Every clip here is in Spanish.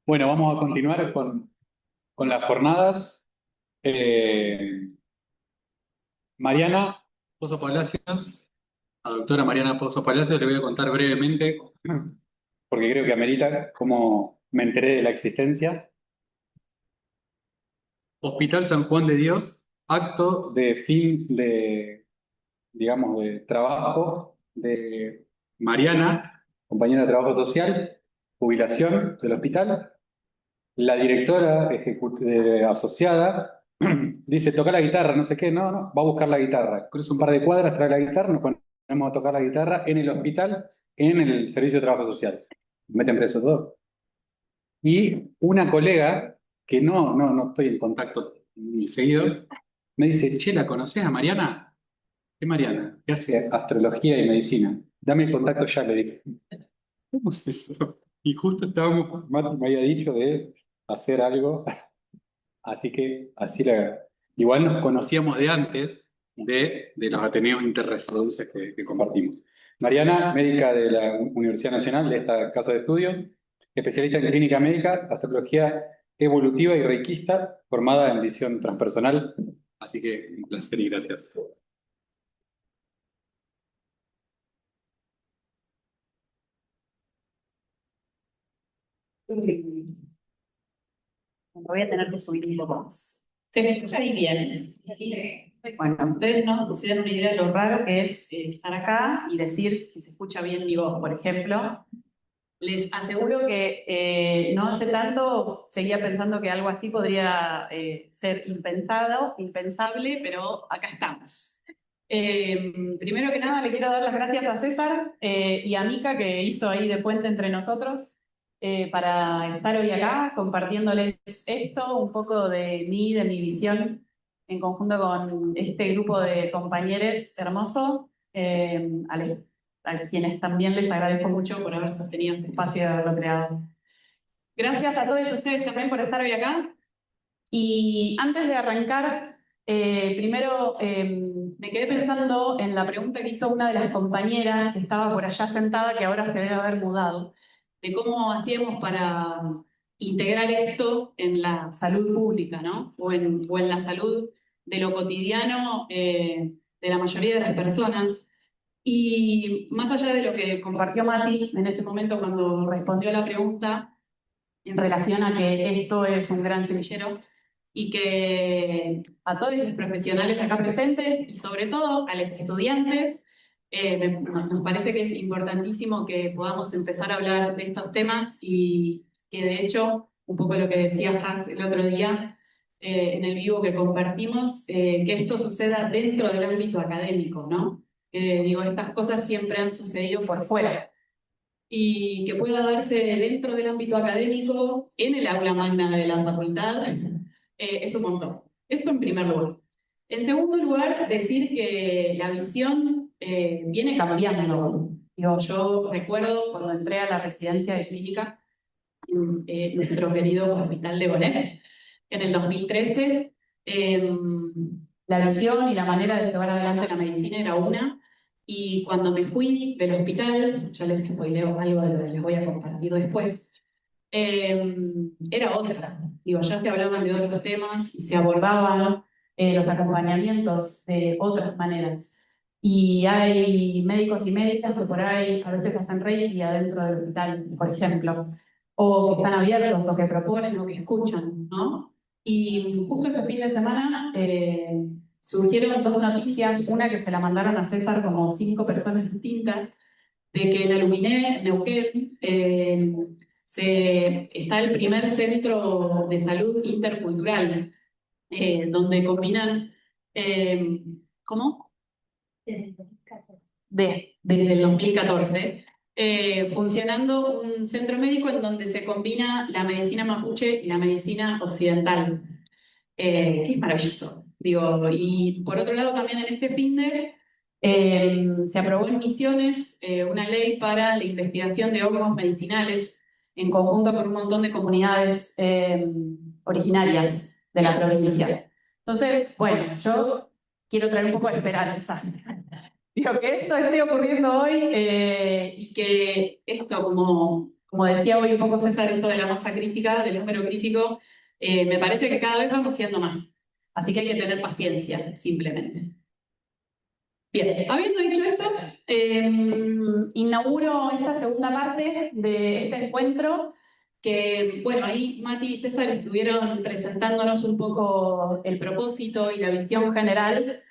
Bueno, vamos a continuar con las jornadas. Eh, Mariana Pozo Palacios, a la doctora Mariana Pozo Palacios, le voy a contar brevemente, porque creo que amerita cómo me enteré de la existencia. Hospital San Juan de Dios, acto de fin digamos, de trabajo de Mariana, compañera de trabajo social, jubilación del hospital. La directora asociada dice, toca la guitarra, no sé qué, no, no, va a buscar la guitarra. Cruza un par de cuadras, trae la guitarra, nos ponemos a tocar la guitarra en el hospital, en el servicio de trabajo social. Meten preso todo. Y una colega, que no estoy en contacto muy seguido, me dice, che, ¿la conocés a Mariana? ¿Qué Mariana? Que hace astrología y medicina. Dame el contacto ya, le dije. ¿Cómo es eso? Y justo estábamos, Mati me había dicho de hacer algo. Así que igual nos conocíamos de antes de los Ateneos Interresidencias que compartimos. Mariana, médica de la Universidad Nacional, de esta casa de estudios, especialista en clínica médica, astrología evolutiva y reikista, formada en visión transpersonal. Así que un placer y gracias. Voy a tener que subir un poco más. Se me escucha ahí bien. Bueno, ustedes nos pusieron una idea de lo raro que es estar acá y decir si se escucha bien mi voz, por ejemplo. Les aseguro que no hace tanto seguía pensando que algo así podría ser impensado, impensable, pero acá estamos. Primero que nada, le quiero dar las gracias a César y a Mica que hizo ahí de puente entre nosotros para estar hoy acá compartiéndoles esto, un poco de mí, de mi visión, en conjunto con este grupo de compañeros hermoso, a quienes también les agradezco mucho por haber sostenido este espacio y haberlo creado. Gracias a todos ustedes también por estar hoy acá. Y antes de arrancar, primero me quedé pensando en la pregunta que hizo una de las compañeras que estaba por allá sentada, que ahora se debe haber mudado, de cómo hacíamos para integrar esto en la salud pública, ¿no? O en la salud de lo cotidiano de la mayoría de las personas. Y más allá de lo que compartió Mati en ese momento cuando respondió a la pregunta, en relación a que esto es un gran semillero y que a todos los profesionales acá presentes y sobre todo a los estudiantes, nos parece que es importantísimo que podamos empezar a hablar de estos temas y que de hecho, un poco lo que decía Has el otro día en el vivo que compartimos, que esto suceda dentro del ámbito académico, ¿no? Digo, estas cosas siempre han sucedido por fuera y que pueda darse dentro del ámbito académico, en el aula magna de la facultad, es un montón. Esto en primer lugar. En segundo lugar, decir que la visión viene cambiando. Digo, yo recuerdo cuando entré a la residencia de clínica en nuestro querido Hospital de Bonet, en el 2013, la visión y la manera de llevar adelante la medicina era una, y cuando me fui del hospital, ya les spoileo algo de lo que les voy a compartir después, era otra. Digo, ya se hablaban de otros temas y se abordaban los acompañamientos de otras maneras. Y hay médicos y médicas que por ahí a veces hacen reiki adentro del hospital, por ejemplo, o que están abiertos, o que proponen, o que escuchan, ¿no? Y justo este fin de semana surgieron dos noticias, una que se la mandaron a César como 5 personas distintas, de que en Aluminé, Neuquén, está el primer centro de salud intercultural, donde combinan, eh, ¿cómo? Desde el 2014, funcionando un centro médico en donde se combina la medicina mapuche y la medicina occidental, que es maravilloso. Digo, y por otro lado, también en este finde se aprobó en Misiones una ley para la investigación de hongos medicinales en conjunto con un montón de comunidades originarias de la provincia. Entonces, bueno, yo quiero traer un poco de esperanza. Digo, que esto esté ocurriendo hoy y que esto como como decía hoy un poco César, esto de la masa crítica, del número crítico, me parece que cada vez vamos siendo más. Así que hay que tener paciencia, simplemente. Bien, habiendo dicho esto, inauguro esta segunda parte de este encuentro, que, bueno, ahí Mati y César estuvieron presentándonos un poco el propósito y la visión general,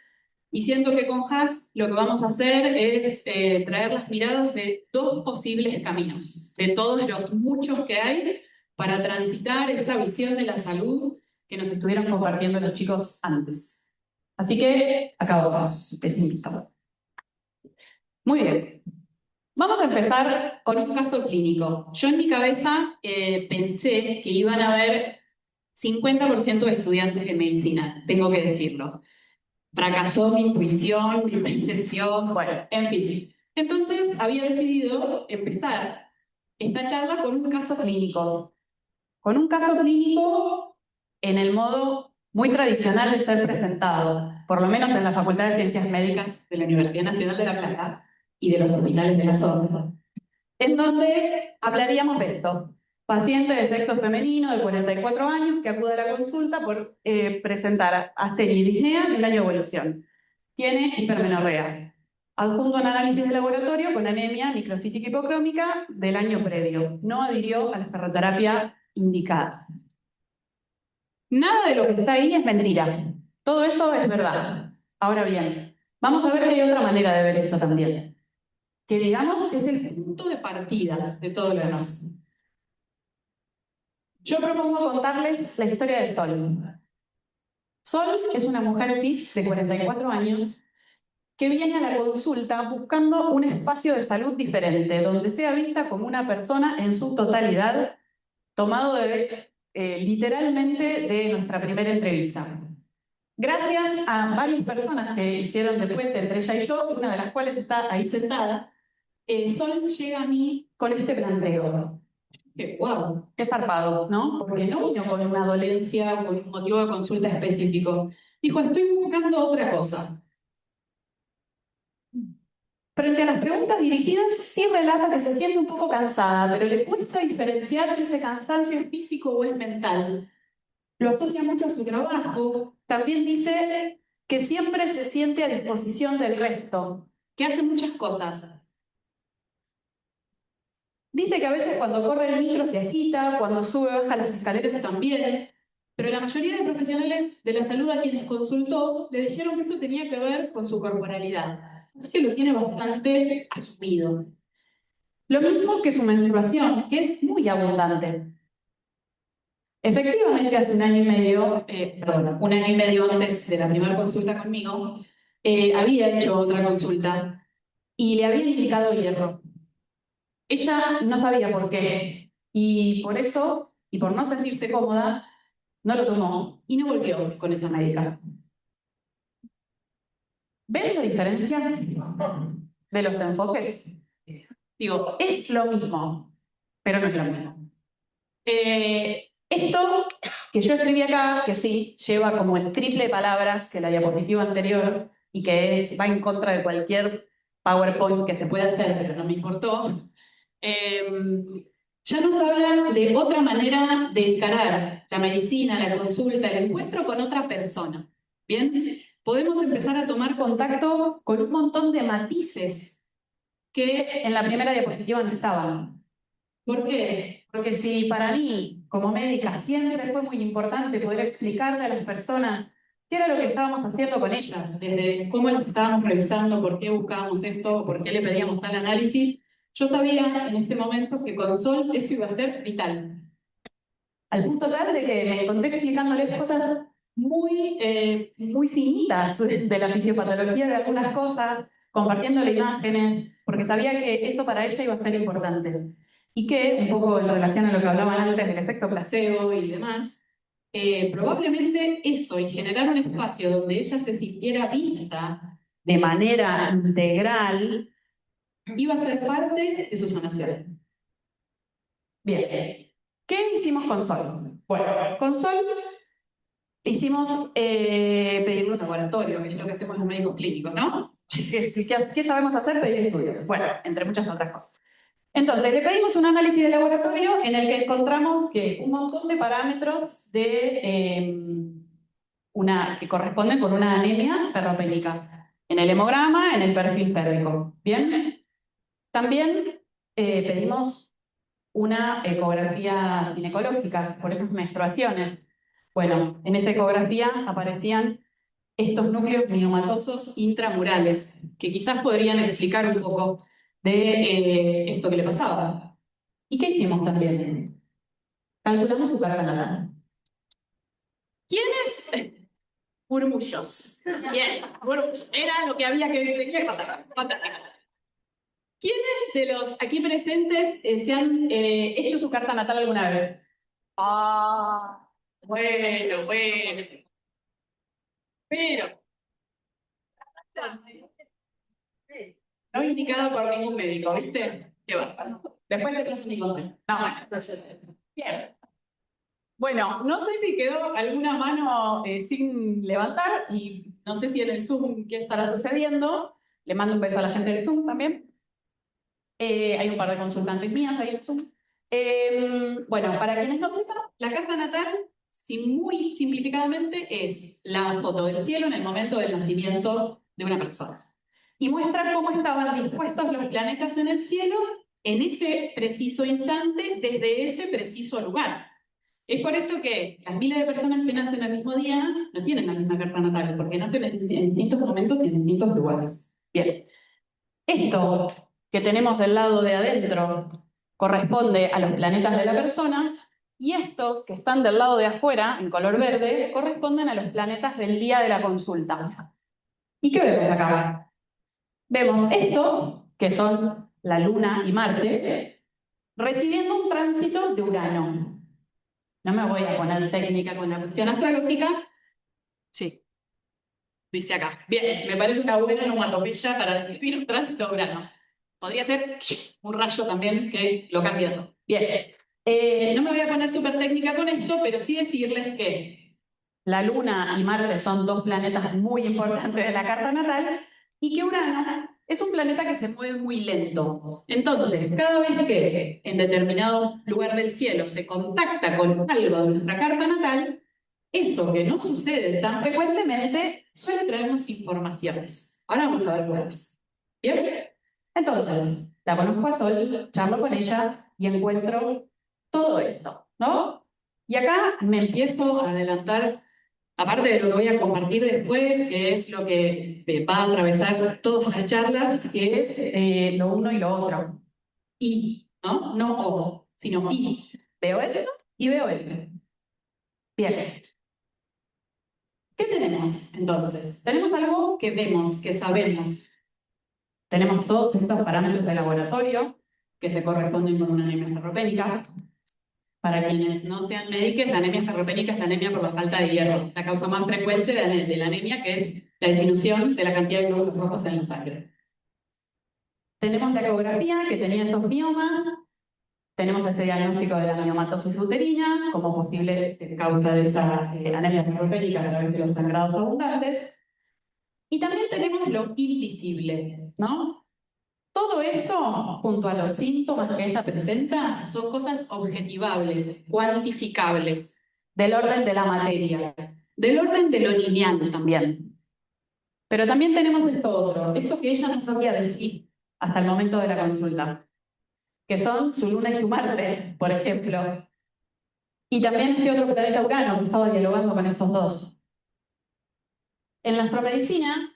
y siento que con Has lo que vamos a hacer es traer las miradas de dos posibles caminos, de todos los muchos que hay para transitar esta visión de la salud que nos estuvieron compartiendo los chicos antes. Así que acabamos. Pesimista. Muy bien. Vamos a empezar con un caso clínico. Yo en mi cabeza pensé que iban a haber 50% de estudiantes de medicina, tengo que decirlo. Fracasó mi intuición, mi percepción, bueno, en fin. Entonces había decidido empezar esta charla con un caso clínico. Con un caso clínico en el modo muy tradicional de ser presentado, por lo menos en la Facultad de Ciencias Médicas de la Universidad Nacional de La Plata y de los hospitales de la zona, en donde hablaríamos de esto. Paciente de sexo femenino de 44 años que acude a la consulta por presentar asteria y disnea del año de evolución. Tiene hipermenorrea. Adjunto un análisis de laboratorio con anemia microcítica hipocrómica del año previo. No adhirió a la ferroterapia indicada. Nada de lo que está ahí es mentira. Todo eso es verdad. Ahora bien, vamos a ver que hay otra manera de ver esto también, que digamos es el punto de partida de todo lo demás. Yo propongo contarles la historia de Sol. Sol es una mujer cis de 44 años que viene a la consulta buscando un espacio de salud diferente, donde sea vista como una persona en su totalidad, tomado literalmente de nuestra primera entrevista. Gracias a varias personas que hicieron de puente entre ella y yo, una de las cuales está ahí sentada, Sol llega a mí con este planteo. ¡Wow! ¡Qué zarpado! ¿No? Porque no vino con una dolencia, con un motivo de consulta específico. Dijo, estoy buscando otra cosa. Frente a las preguntas dirigidas, sí relata que se siente un poco cansada, pero le cuesta diferenciar si ese cansancio es físico o es mental. Lo asocia mucho a su trabajo. También dice que siempre se siente a disposición del resto, que hace muchas cosas. Dice que a veces cuando corre el micro se agita, cuando sube o baja las escaleras también, pero la mayoría de profesionales de la salud a quienes consultó le dijeron que eso tenía que ver con su corporalidad. Así que lo tiene bastante asumido. Lo mismo que su menstruación, que es muy abundante. Efectivamente, hace un año y medio, un año y medio antes de la primera consulta conmigo, había hecho otra consulta y le habían indicado hierro. Ella no sabía por qué y por eso, y por no sentirse cómoda, no lo tomó y no volvió con esa médica. ¿Ven la diferencia de los enfoques? Digo, es lo mismo, pero no es lo mismo. Esto que yo escribí acá, que sí, lleva como el triple de palabras que la diapositiva anterior y que va en contra de cualquier PowerPoint que se pueda hacer, pero no me importó. Ya nos habla de otra manera de encarar la medicina, la consulta, el encuentro con otra persona. ¿Bien? Podemos empezar a tomar contacto con un montón de matices que en la primera diapositiva no estaban. ¿Por qué? Porque si para mí, como médica, siempre fue muy importante poder explicarle a las personas qué era lo que estábamos haciendo con ellas, desde cómo las estábamos revisando, por qué buscábamos esto, por qué le pedíamos tal análisis, yo sabía en este momento que con Sol eso iba a ser vital. Al punto tal de que me encontré explicándoles cosas muy finitas de la fisiopatología de algunas cosas, compartiéndole imágenes, porque sabía que eso para ella iba a ser importante. Y que, un poco en relación a lo que hablaban antes del efecto placebo y demás, probablemente eso y generar un espacio donde ella se sintiera vista de manera integral iba a ser parte de su sanación. Bien, ¿qué hicimos con Sol? Bueno, con Sol hicimos pedir un laboratorio, que es lo que hacemos los médicos clínicos, ¿no? ¿Qué sabemos hacer? Pedir estudios. Bueno, entre muchas otras cosas. Entonces, le pedimos un análisis de laboratorio en el que encontramos que un montón de parámetros que corresponden con una anemia ferropénica. En el hemograma, en el perfil férrico. ¿Bien? También pedimos una ecografía ginecológica por esas menstruaciones. Bueno, en esa ecografía aparecían estos núcleos miomatosos intramurales, que quizás podrían explicar un poco de esto que le pasaba. ¿Y qué hicimos también? Calculamos su carga natal. ¿Quiénes? Murmullos. Bien, murmullos. Era lo que tenía que pasar. Fantástico. ¿Quiénes de los aquí presentes se han hecho su carta natal alguna vez? Ah, bueno. Pero no indicado por ningún médico, ¿viste? Qué va. Después le paso mi contacto. No, bueno, entonces, bien. Bueno, no sé si quedó alguna mano sin levantar y no sé si en el Zoom qué estará sucediendo. Le mando un beso a la gente del Zoom también. Hay un par de consultantes mías ahí en el Zoom. Bueno, para quienes no sepan, la carta natal, muy simplificadamente, es la foto del cielo en el momento del nacimiento de una persona. Y muestra cómo estaban dispuestos los planetas en el cielo en ese preciso instante, desde ese preciso lugar. Es por esto que las miles de personas que nacen el mismo día no tienen la misma carta natal, porque nacen en distintos momentos y en distintos lugares. Bien. Esto que tenemos del lado de adentro corresponde a los planetas de la persona y estos que están del lado de afuera, en color verde, corresponden a los planetas del día de la consulta. ¿Y qué vemos acá? Vemos esto, que son la Luna y Marte, recibiendo un tránsito de Urano. No me voy a poner técnica con la cuestión astrológica. Sí, dice acá. Bien, me parece una buena onomatopeya para describir un tránsito de Urano. Podría ser un rayo también que lo cambia todo. Bien. No me voy a poner súper técnica con esto, pero sí decirles que la Luna y Marte son dos planetas muy importantes de la carta natal y que Urano es un planeta que se mueve muy lento. Entonces, cada vez que en determinado lugar del cielo se contacta con algo de nuestra carta natal, eso que no sucede tan frecuentemente suele traernos informaciones. Ahora vamos a ver cuáles. ¿Bien? Entonces, la conozco a Sol, charlo con ella y encuentro todo esto, ¿no? Y acá me empiezo a adelantar, aparte de lo que voy a compartir después, que es lo que va a atravesar todas las charlas, que es lo uno y lo otro. Y, ¿no? No o, sino y. Veo esto y veo esto. Bien. ¿Qué tenemos entonces? Tenemos algo que vemos, que sabemos. Tenemos todos estos parámetros de laboratorio que se corresponden con una anemia ferropénica. Para quienes no sean médicos, la anemia ferropénica es la anemia por la falta de hierro, la causa más frecuente de la anemia, que es la disminución de la cantidad de glóbulos rojos en la sangre. Tenemos la ecografía que tenía esos miomas, tenemos ese diagnóstico de la miomatosis uterina como posible causa de esa anemia ferropénica a través de los sangrados abundantes. Y también tenemos lo invisible, ¿no? Todo esto, junto a los síntomas que ella presenta, son cosas objetivables, cuantificables, del orden de la materia, del orden de lo lineal también. Pero también tenemos esto otro, esto que ella no sabía decir hasta el momento de la consulta, que son su Luna y su Marte, por ejemplo. Y también este otro planeta Urano, que estaba dialogando con estos dos. En la astromedicina,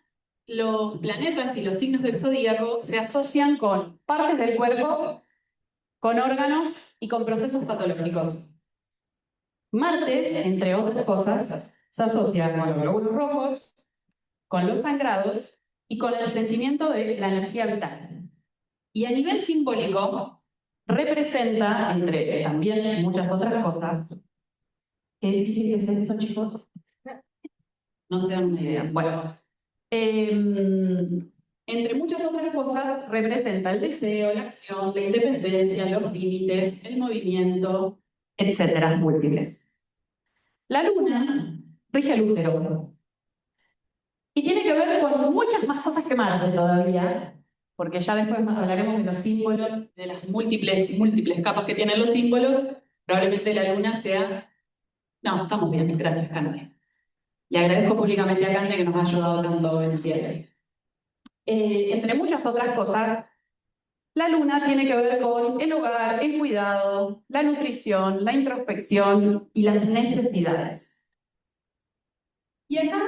los planetas y los signos del zodíaco se asocian con partes del cuerpo, con órganos y con procesos patológicos. Marte, entre otras cosas, se asocia con los glóbulos rojos, con los sangrados y con el sentimiento de la energía vital. Y a nivel simbólico, representa, entre también muchas otras cosas, qué difícil es esto, chicos. No se dan una idea. Bueno, entre muchas otras cosas, representa el deseo, la acción, la independencia, los límites, el movimiento, etcétera, múltiples. La luna rige el útero y tiene que ver con muchas más cosas que Marte todavía, porque ya después hablaremos de los símbolos, de las múltiples capas que tienen los símbolos. Probablemente la luna sea... No, estamos bien, gracias, Cande. Le agradezco públicamente a Cande que nos ha ayudado tanto en el día de hoy. Entre muchas otras cosas, la luna tiene que ver con el hogar, el cuidado, la nutrición, la introspección y las necesidades. Y acá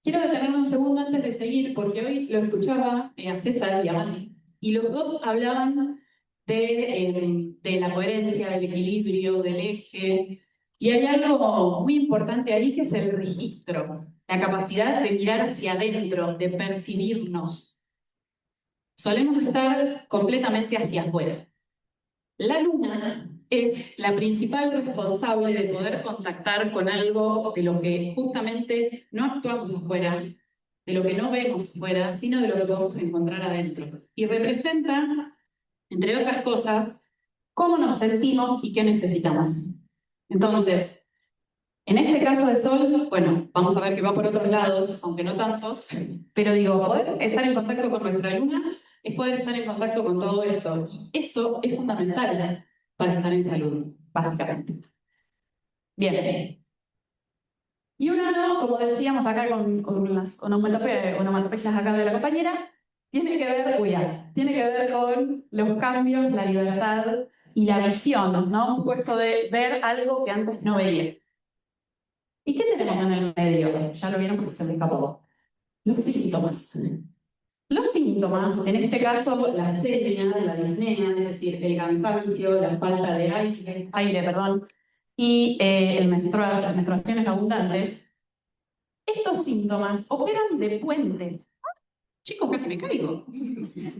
quiero detenerme un segundo antes de seguir, porque hoy lo escuchaba a César y a Mati, y los dos hablaban de la coherencia, del equilibrio, del eje, y hay algo muy importante ahí que es el registro, la capacidad de mirar hacia adentro, de percibirnos. Solemos estar completamente hacia afuera. La luna es la principal responsable de poder contactar con algo de lo que justamente no actuamos afuera, de lo que no vemos afuera, sino de lo que podemos encontrar adentro. Y representa, entre otras cosas, cómo nos sentimos y qué necesitamos. Entonces, en este caso de Sol, bueno, vamos a ver que va por otros lados, aunque no tantos, pero digo, poder estar en contacto con nuestra luna es poder estar en contacto con todo esto. Eso es fundamental para estar en salud, básicamente. Bien. Y Urano, como decíamos acá con las onomatopeyas acá de la compañera, tiene que ver, tiene que ver con los cambios, la libertad y la visión, ¿no? Un puesto de ver algo que antes no veía. ¿Y qué tenemos en el medio? Ya lo vieron porque se me escapó. Los síntomas. Los síntomas, en este caso, la astenia, la disnea, es decir, el cansancio, la falta de aire, y las menstruaciones abundantes, estos síntomas operan de puente. Chicos, casi me caigo.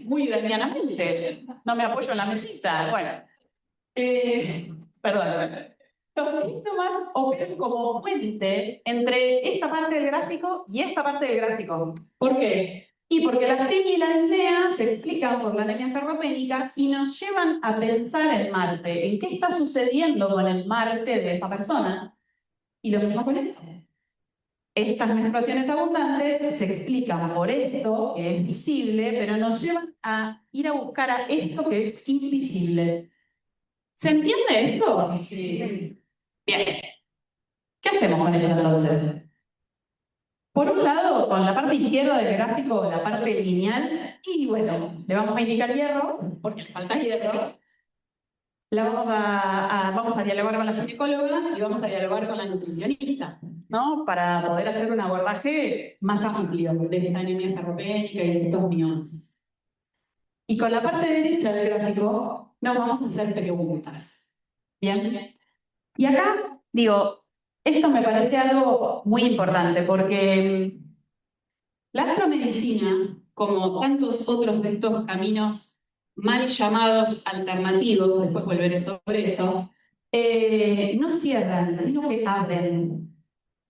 Muy urandianamente. No me apoyo en la mesita. Bueno. Perdón. Los síntomas operan como puente entre esta parte del gráfico y esta parte del gráfico. ¿Por qué? Y porque la astenia y la disnea se explican por la anemia ferropénica y nos llevan a pensar en Marte, en qué está sucediendo con el Marte de esa persona. Y lo mismo con esto. Estas menstruaciones abundantes se explican por esto, que es visible, pero nos llevan a ir a buscar a esto que es invisible. ¿Se entiende esto? Sí. Bien. ¿Qué hacemos con esto entonces? Por un lado, con la parte izquierda del gráfico, la parte lineal, y bueno, le vamos a indicar hierro, porque le falta hierro. Vamos a dialogar con la ginecóloga y vamos a dialogar con la nutricionista, ¿no? Para poder hacer un abordaje más amplio de esta anemia ferropénica y de estos miomas. Y con la parte derecha del gráfico nos vamos a hacer preguntas. ¿Bien? Y acá, digo, esto me parece algo muy importante porque la astromedicina, como tantos otros de estos caminos mal llamados alternativos, después volveré sobre esto, no cierran, sino que abren.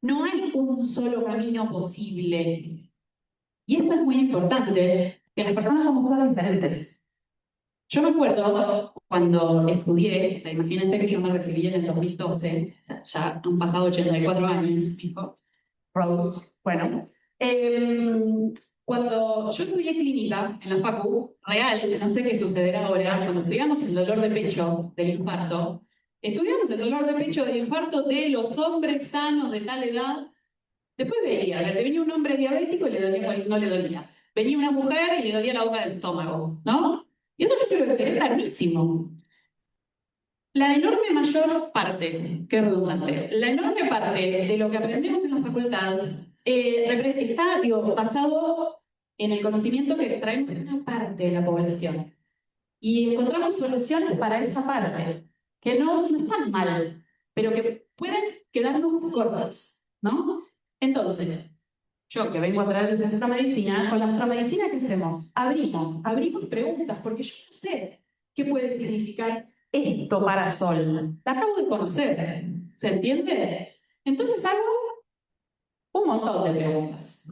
No hay un solo camino posible. Y esto es muy importante, que las personas somos todas diferentes. Yo me acuerdo cuando estudié, o sea, imagínense que yo me recibí en el 2012, o sea, ya han pasado 84 años, dijo Rose. Bueno, cuando yo estudié clínica en la Facu, real, no sé qué sucederá ahora, cuando estudiamos el dolor de pecho del infarto, estudiamos el dolor de pecho del infarto de los hombres sanos de tal edad. Después veía, que venía un hombre diabético y le dolía, no le dolía. Venía una mujer y le dolía la boca del estómago, ¿no? Y eso yo creo que es clarísimo. La enorme mayor parte, qué redundante, la enorme parte de lo que aprendemos en la facultad está, basado en el conocimiento que extraemos de una parte de la población. Y encontramos soluciones para esa parte, que no están mal, pero que pueden quedarnos cortas, ¿no? Entonces, yo que vengo a través de la astromedicina, con la astromedicina, ¿qué hacemos? Abrimos preguntas, porque yo no sé qué puede significar esto para Sol. La acabo de conocer, ¿se entiende? Entonces hago un montón de preguntas,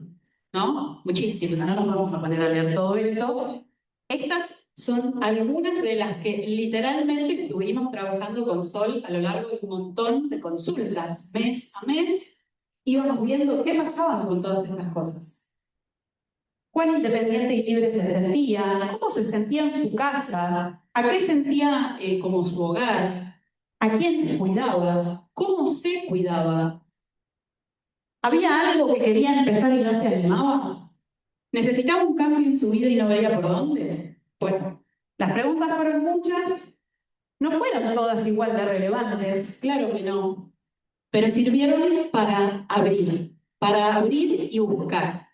¿no? Muchísimas, no nos vamos a poner a leer todo esto. Estas son algunas de las que literalmente estuvimos trabajando con Sol a lo largo de un montón de consultas, mes a mes, íbamos viendo qué pasaba con todas estas cosas. cuán independiente y libre se sentía, cómo se sentía en su casa, a qué sentía como su hogar, a quién cuidaba, cómo se cuidaba. ¿Había algo que quería empezar y no se animaba? ¿Necesitaba un cambio en su vida y no veía por dónde? Bueno, las preguntas fueron muchas, no fueron todas igual de relevantes, claro que no, pero sirvieron para abrir y buscar.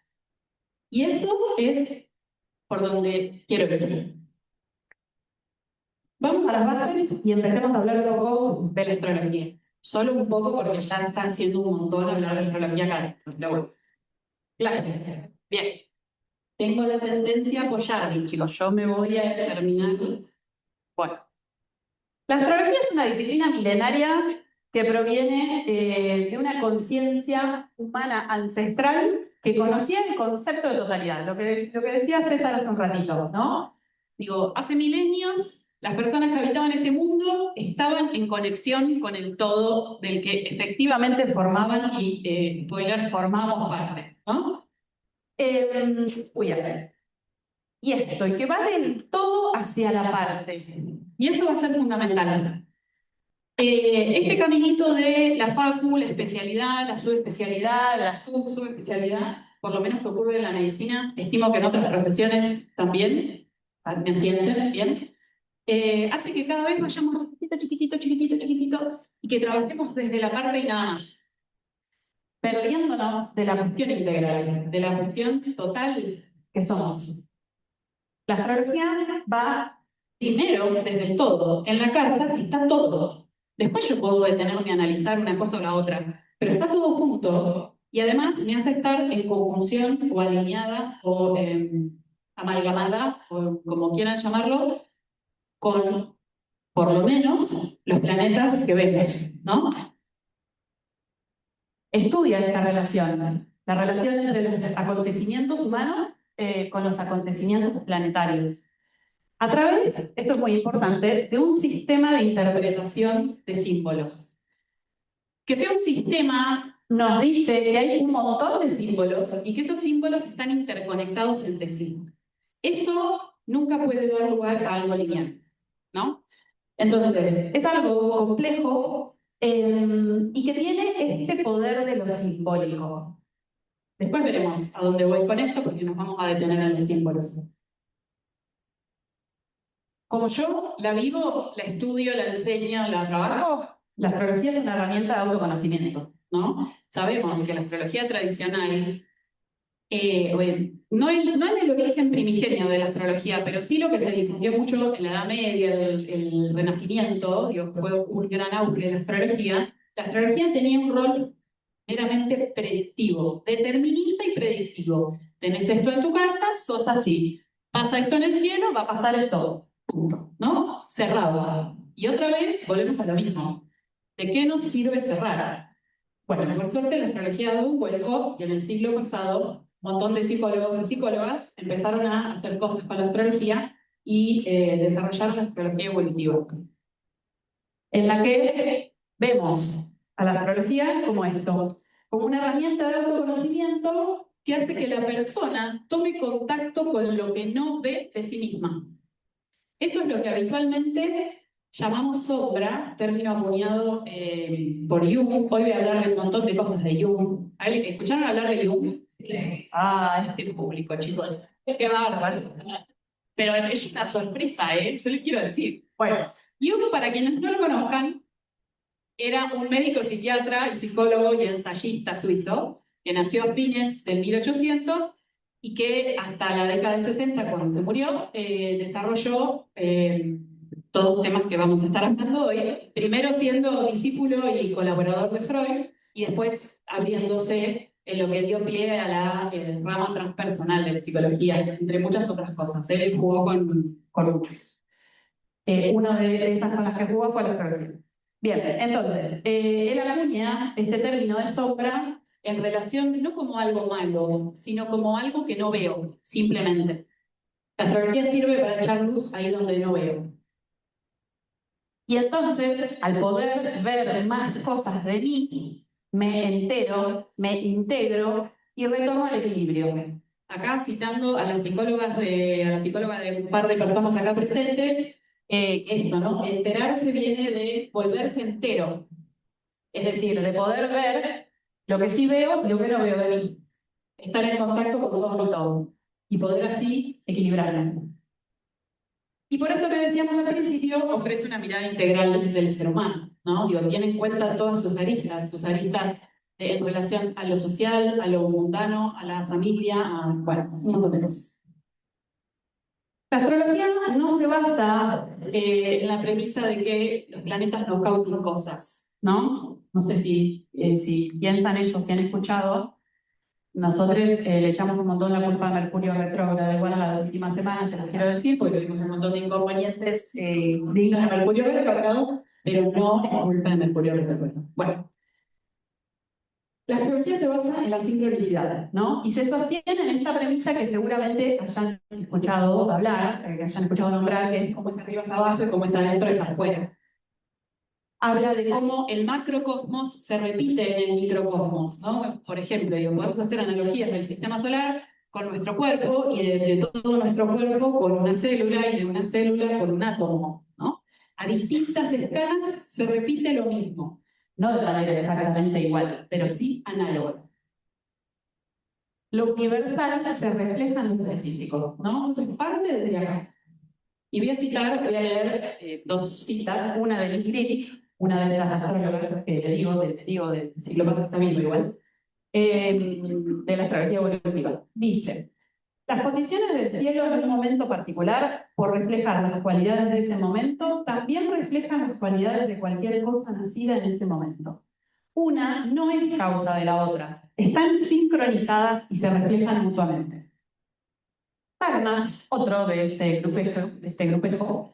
Y eso es por donde quiero ir. Vamos a las bases y empecemos a hablar un poco de la astrología. Solo un poco porque ya está haciendo un montón hablar de astrología acá. Pero bueno. Claro. Bien. Tengo la tendencia a apoyarme, chicos. Yo me voy a terminar. Bueno. La astrología es una disciplina milenaria que proviene de una conciencia humana ancestral que conocía el concepto de totalidad, lo que decía César hace un ratito, ¿no? Digo, hace milenios las personas que habitaban este mundo estaban en conexión con el todo del que efectivamente formaban y, spoiler, formamos parte, ¿no? Uy, a ver. Y esto, y que va del todo hacia la parte. Y eso va a ser fundamental. Este caminito de la facu, la especialidad, la subespecialidad, la subespecialidad, por lo menos que ocurre en la medicina, estimo que en otras profesiones también, me sienten bien, hace que cada vez vayamos chiquitito, y que trabajemos desde la parte y nada más, perdiéndonos de la cuestión integral, de la cuestión total que somos. La astrología va primero desde el todo. En la carta está todo. Después yo puedo detenerme a analizar una cosa o la otra, pero está todo junto y además me hace estar en conjunción o alineada o amalgamada, o como quieran llamarlo, con por lo menos los planetas que vemos, ¿no? Estudia esta relación, la relación entre los acontecimientos humanos con los acontecimientos planetarios. A través, esto es muy importante, de un sistema de interpretación de símbolos. Que sea un sistema nos dice que hay un montón de símbolos y que esos símbolos están interconectados entre sí. Eso nunca puede dar lugar a algo lineal, ¿no? Entonces, es algo complejo y que tiene este poder de lo simbólico. Después veremos a dónde voy con esto porque nos vamos a detener en los símbolos. Como yo la vivo, la estudio, la enseño, la trabajo, la astrología es una herramienta de autoconocimiento, ¿no? Sabemos que la astrología tradicional, no en el origen primigenio de la astrología, pero sí lo que se difundió mucho en la Edad Media, el Renacimiento, digo, fue un gran auge de la astrología tenía un rol meramente predictivo, determinista y predictivo. Tenés esto en tu carta, sos así. Pasa esto en el cielo, va a pasar el todo. Punto. ¿No? Cerrado. Y otra vez volvemos a lo mismo. ¿De qué nos sirve cerrar? Bueno, por suerte la astrología dio un vuelco y en el siglo pasado un montón de psicólogos y psicólogas empezaron a hacer cosas con la astrología y desarrollaron la astrología evolutiva, en la que vemos a la astrología como esto, como una herramienta de autoconocimiento que hace que la persona tome contacto con lo que no ve de sí misma. Eso es lo que habitualmente llamamos sombra, término acuñado por Jung. Hoy voy a hablar de un montón de cosas de Jung. ¿Escucharon hablar de Jung? Sí. Ah, este público, chicos. Qué bárbaro. Pero es una sorpresa, ¿eh? Yo les quiero decir. Bueno, Jung, para quienes no lo conozcan, era un médico psiquiatra y psicólogo y ensayista suizo que nació a fines del 1800 y que hasta la década del 60, cuando se murió, desarrolló todos los temas que vamos a estar hablando hoy, primero siendo discípulo y colaborador de Freud y después abriéndose en lo que dio pie a la rama transpersonal de la psicología, entre muchas otras cosas. Él jugó con muchos. Una de esas con las que jugó fue la astrología. Bien, entonces, él acuña este término de sombra en relación no como algo malo, sino como algo que no veo, simplemente. La astrología sirve para echar luz ahí donde no veo. Y entonces, al poder ver más cosas de mí, me entero, me integro y retorno al equilibrio. acá citando a las psicólogas a la psicóloga de un par de personas acá presentes, esto, ¿no? Enterarse viene de volverse entero. Es decir, de poder ver lo que sí veo y lo que no veo de mí. Estar en contacto con todo y todo. Y poder así equilibrarme. Y por esto que decíamos al principio, ofrece una mirada integral del ser humano, ¿no? Digo, tiene en cuenta todas sus aristas en relación a lo social, a lo mundano, a la familia, a, bueno, un montón de cosas. La astrología no se basa en la premisa de que los planetas nos causan cosas, ¿no? No sé si piensan eso, si han escuchado. Nosotros le echamos un montón la culpa a Mercurio retrógrado. Igual a las últimas semanas, se los quiero decir, porque tuvimos un montón de inconvenientes dignos de Mercurio retrógrado, pero no es culpa de Mercurio retrógrado. Bueno, la astrología se basa en la sincronicidad, ¿no? Y se sostiene en esta premisa que seguramente hayan escuchado hablar, que hayan escuchado nombrar, que es cómo es arriba es abajo y cómo es adentro es afuera. Habla de cómo el macrocosmos se repite en el microcosmos, ¿no? Por ejemplo, podemos hacer analogías del sistema solar con nuestro cuerpo y de todo nuestro cuerpo con una célula y de una célula con un átomo, ¿no? A distintas escalas se repite lo mismo, no de manera exactamente igual, pero sí análoga. Lo universal se refleja en lo específico, ¿no? Entonces parte desde acá. Y voy a leer dos citas, una de Ingrid, una de las astrólogas que le digo del siglo pasado, también igual, de la astrología evolutiva. Dice, las posiciones del cielo en un momento particular, por reflejar las cualidades de ese momento, también reflejan las cualidades de cualquier cosa nacida en ese momento. Una no es causa de la otra, están sincronizadas y se reflejan mutuamente. Además, otro de este grupejo,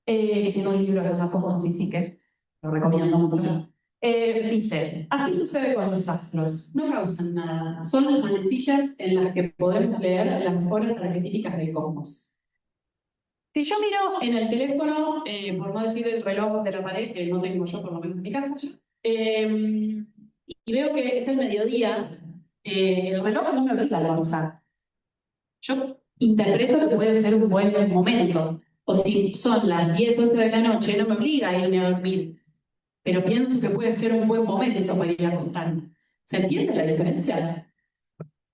que tiene un libro que se llama Cosmos y Psique, lo recomiendo mucho, dice, así sucede con los astros, no causan nada, son las manecillas en las que podemos leer las horas arquetípicas del cosmos. Si yo miro en el teléfono, por no decir el reloj de la pared, que no tengo yo por lo menos en mi casa, y veo que es el mediodía, el reloj no me obliga a almorzar. Yo interpreto que puede ser un buen momento. O si son las 10, 11 de la noche, no me obliga a irme a dormir. Pero pienso que puede ser un buen momento para ir a acostarme. ¿Se entiende la diferencia?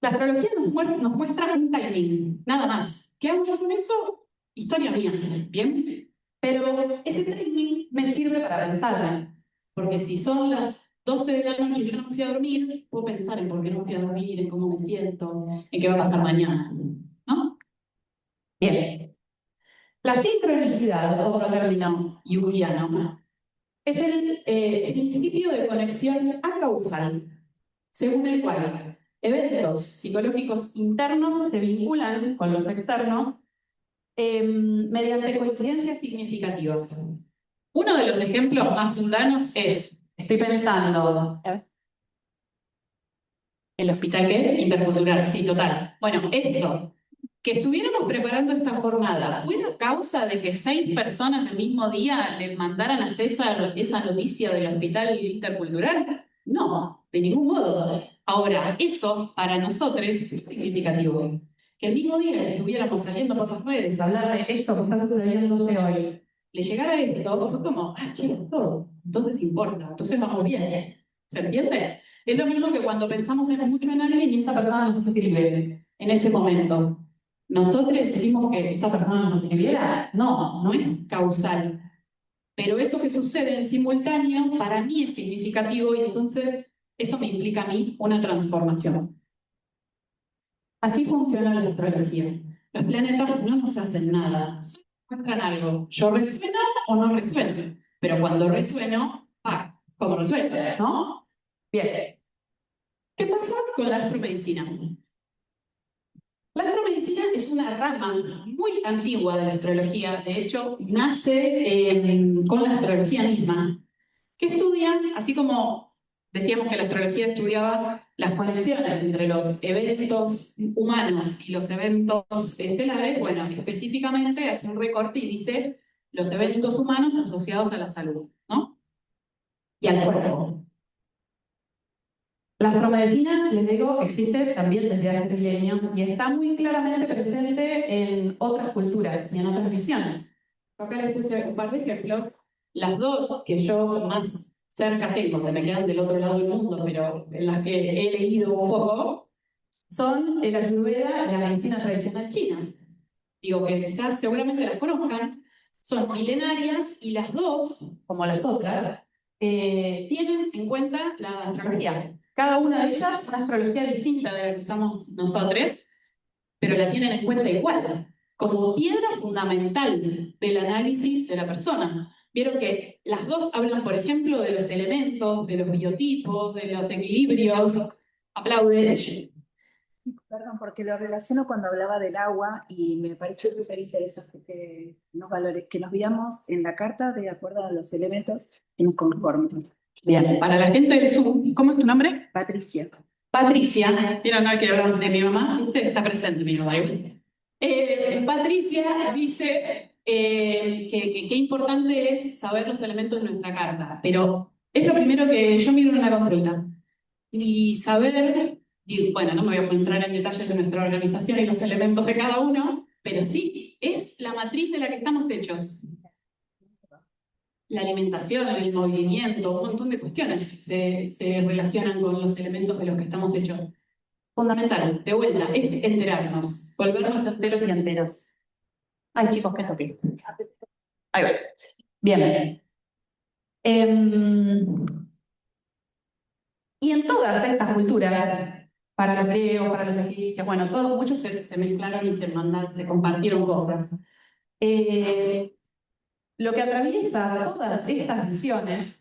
La astrología nos muestra un timing, nada más. ¿Qué hago yo con eso? Historia mía, ¿bien? Pero ese timing me sirve para pensar. Porque si son las 12 de la noche y yo no me fui a dormir, puedo pensar en por qué no me fui a dormir, en cómo me siento, en qué va a pasar mañana. ¿No? Bien. La sincronicidad, otro término junguiano, es el principio de conexión acausal, según el cual eventos psicológicos internos se vinculan con los externos mediante coincidencias significativas. Uno de los ejemplos más mundanos es, estoy pensando, el hospital ¿qué? Intercultural, sí, total. Bueno, esto, que estuviéramos preparando esta jornada, ¿fue la causa de que 6 personas el mismo día le mandaran a César esa noticia del hospital intercultural? No, de ningún modo. Ahora, eso para nosotros es significativo. Que el mismo día que estuviéramos saliendo por las redes a hablar de esto que está sucediendo hoy, le llegara esto, fue como, chicos, todo, entonces importa, entonces vamos bien. ¿Se entiende? Es lo mismo que cuando pensamos mucho en alguien y esa persona nos escribe en ese momento. ¿Nosotros decimos que esa persona nos escribiera? No, no es causal. Pero eso que sucede en simultáneo para mí es significativo y entonces eso me implica a mí una transformación. Así funciona la astrología. Los planetas no nos hacen nada, solo muestran algo. Yo resueno o no resueno, pero cuando resueno, como resueno, ¿no? Bien. ¿Qué pasa con la astromedicina? La astromedicina es una rama muy antigua de la astrología, de hecho, nace con la astrología misma, que estudia, así como decíamos que la astrología estudiaba las conexiones entre los eventos humanos y los eventos estelares, bueno, específicamente hace un recorte y dice los eventos humanos asociados a la salud, ¿no? Y al cuerpo. La astromedicina, les digo, existe también desde hace milenios y está muy claramente presente en otras culturas y en otras visiones. Acá les puse un par de ejemplos. Las dos que yo más cerca tengo, se me quedan del otro lado del mundo, pero en las que he leído un poco, son el Ayurveda y la medicina tradicional china. Digo que quizás seguramente las conozcan, son milenarias y las dos, como las otras, tienen en cuenta la astrología. Cada una de ellas es una astrología distinta de la que usamos nosotros, pero la tienen en cuenta igual, como piedra fundamental del análisis de la persona. Vieron que las dos hablan, por ejemplo, de los elementos, de los biotipos, de los equilibrios. Aplaude. Perdón, porque lo relaciono cuando hablaba del agua y me pareció súper interesante que nos veamos en la carta de acuerdo a los elementos que nos conforman. Bien, para la gente del Zoom, ¿cómo es tu nombre? Patricia. Patricia, mira, no hay que hablar de mi mamá, ¿viste? Está presente mi mamá. Patricia dice que qué importante es saber los elementos de nuestra carta, pero es lo primero que yo miro en una consulta. Y saber, y bueno, no me voy a entrar en detalles de nuestra organización y los elementos de cada uno, pero sí, es la matriz de la que estamos hechos. La alimentación, el movimiento, un montón de cuestiones se relacionan con los elementos de los que estamos hechos. Fundamental, de vuelta, es enterarnos, volvernos enteros y enteros. Ay, chicos, ¿qué toqué? Ahí va. Bien. Y en todas estas culturas, para los griegos, para los egipcios, bueno, todos, muchos se mezclaron y se compartieron cosas. Lo que atraviesa todas estas visiones,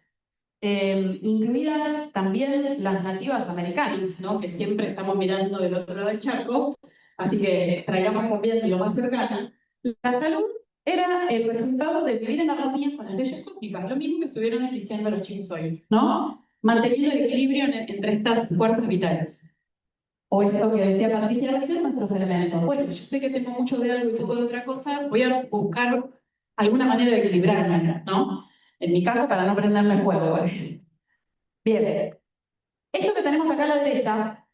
incluidas también las nativas americanas, ¿no? Que siempre estamos mirando del otro lado del charco, así que traigamos también lo más cercano. La salud era el resultado de vivir en armonía con las leyes cósmicas, lo mismo que estuvieron diciendo los chicos hoy, ¿no? Manteniendo el equilibrio entre estas fuerzas vitales. O esto que decía Patricia, recién nuestros elementos. Bueno, si yo sé que tengo mucho de algo y poco de otra cosa, voy a buscar alguna manera de equilibrarme, ¿no? En mi caso, para no prenderme fuego, por ejemplo. Bien. Esto que tenemos acá a la derecha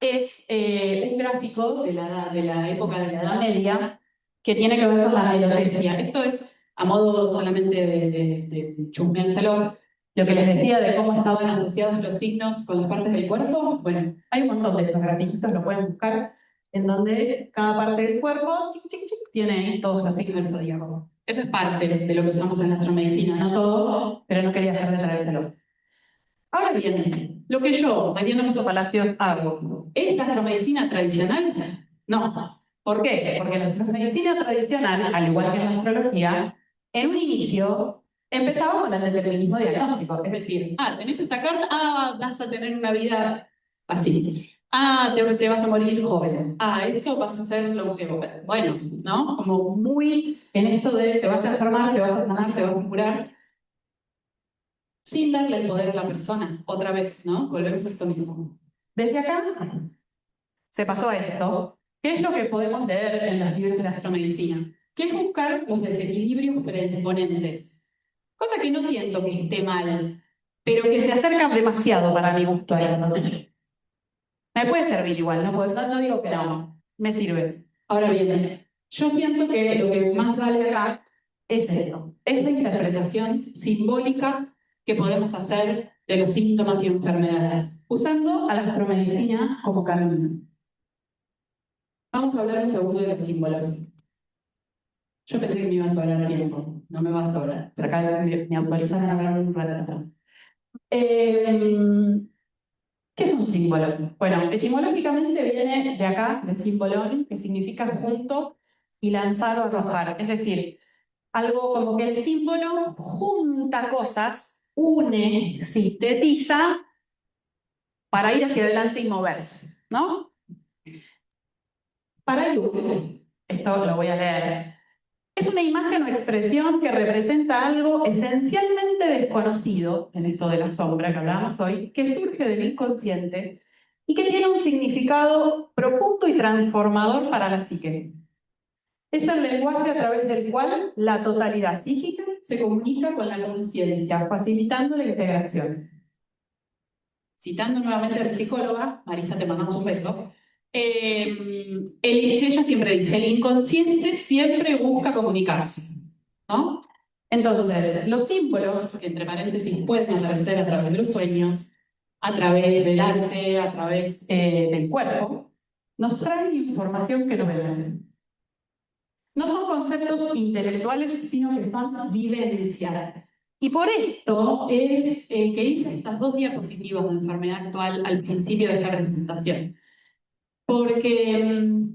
es un gráfico de la época de la Edad Media que tiene que ver con la melotesia. Esto es a modo solamente de chusmeárselo. Lo que les decía de cómo estaban asociados los signos con las partes del cuerpo, bueno, hay un montón de estos grafiquitos, lo pueden buscar, en donde cada parte del cuerpo tiene ahí todos los signos del zodíaco. Eso es parte de lo que usamos en la astromedicina, no todo, pero no quería dejar de traérselos. Ahora bien, lo que yo, Mariano Musso Palacios, hago, ¿es la astromedicina tradicional? No. ¿Por qué? Porque la astromedicina tradicional, al igual que la astrología, en un inicio empezaba con el determinismo diagnóstico. Es decir, tenés esta carta, vas a tener una vida así. Te vas a morir joven. Esto vas a ser longevo. Bueno, ¿no? Como muy en esto de te vas a enfermar, te vas a sanar, te vas a curar, sin darle el poder a la persona. Otra vez, ¿no? Volvemos a esto mismo. Desde acá se pasó a esto. ¿Qué es lo que podemos leer en los libros de astromedicina? Que es buscar los desequilibrios predisponentes. Cosa que no siento que esté mal, pero que se acerca demasiado para mi gusto a esto. Me puede servir igual, no digo que no, me sirve. Ahora bien, yo siento que lo que más vale acá es esto, es la interpretación simbólica que podemos hacer de los síntomas y enfermedades, usando a la astromedicina como camino. Vamos a hablar un segundo de los símbolos. Yo pensé que me iba a sobrar tiempo, no me va a sobrar, pero acá me autorizaron a hablar un rato atrás. ¿Qué es un símbolo? Bueno, etimológicamente viene de acá, de símbolon, que significa junto y lanzar o arrojar. Es decir, algo como que el símbolo junta cosas, une, sintetiza para ir hacia adelante y moverse, ¿no? Para Jung, esto lo voy a leer, es una imagen o expresión que representa algo esencialmente desconocido, en esto de la sombra que hablábamos hoy, que surge del inconsciente y que tiene un significado profundo y transformador para la psique. Es el lenguaje a través del cual la totalidad psíquica se comunica con la conciencia, facilitando la integración. citando nuevamente a mi psicóloga, Marisa, te mandamos un beso, ella siempre dice, el inconsciente siempre busca comunicarse, ¿no? Entonces, los símbolos, que entre paréntesis pueden aparecer a través de los sueños, a través del arte, a través del cuerpo, nos traen información que no vemos. No son conceptos intelectuales, sino que son vivencias. Y por esto es que hice estas 2 diapositivas de enfermedad actual al principio de esta presentación. Porque